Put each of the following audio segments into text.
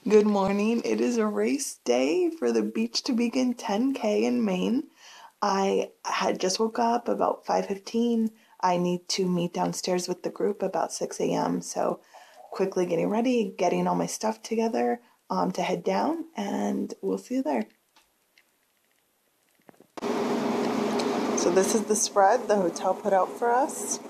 Good morning. It is a race day for the Beach to Beacon 10K in Maine. I had just woke up about 5:15. I need to meet downstairs with the group about 6 a.m. So quickly getting ready, getting all my stuff together to head down, and we'll see you there. So this is the spread the hotel put out for us.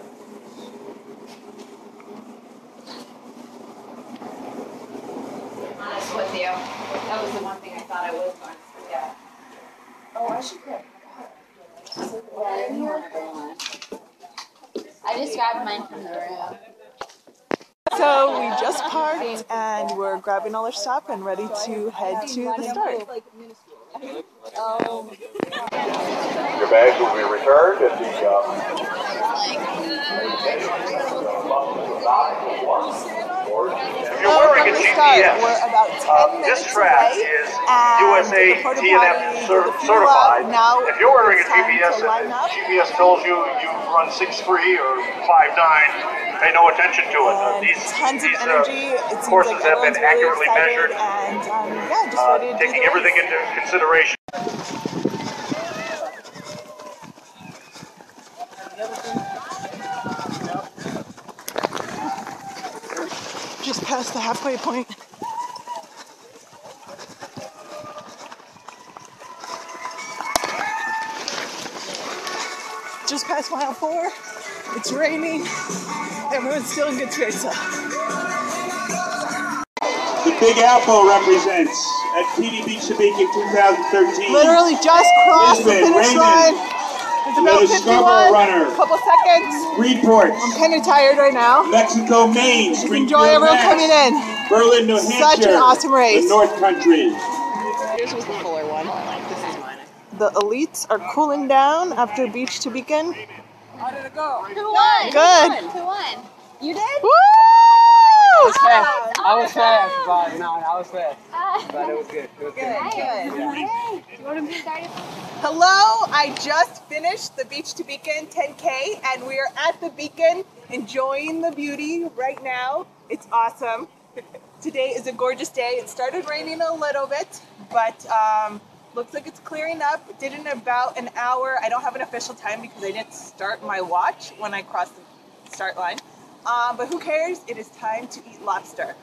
Honest with you, that was the one thing I thought I was going to forget. Oh, I should grab. I just grabbed mine from the room. So we just parked and we're grabbing all our stuff and ready to head to the start. Your bags will be returned at the If you're wearing a GPS, we're about 10 minutes this track away, is and USA the porta TNF potty, certified. Now If you're wearing a it's time GPS to line and up. GPS tells you run 6'3" or 5'9", pay no attention to it. These tons of energy. It seems courses like have been everyone's really accurately excited, measured, and yeah, just ready to do taking the everything race. into consideration. Just past the halfway point. Just past mile 4. It's raining. Everyone's still in good spirits. The Big Apple represents at PD Beach to Beacon 2013. Literally just crossed the finish line. It's about 51, runner. a couple seconds. Report. I'm kind of tired right now. Mexico, Maine. Just enjoy everyone coming in. Berlin, New Hampshire. Such an awesome race. The North Country. Yours was the fuller one. This is mine. The elites are cooling down after Beach to Beacon. How did it go? Who won? Good. Who won? You did? Woo! I was fast, but no, I was fast. But it was good. It was good. Hey, you want to be started? Hello, I just finished the Beach to Beacon 10K and we are at the beacon enjoying the beauty right now. It's awesome. Today is a gorgeous day. It started raining a little bit, but looks like it's clearing up. It did in about an hour. I don't have an official time because I didn't start my watch when I crossed the start line. But who cares? It is time to eat lobster.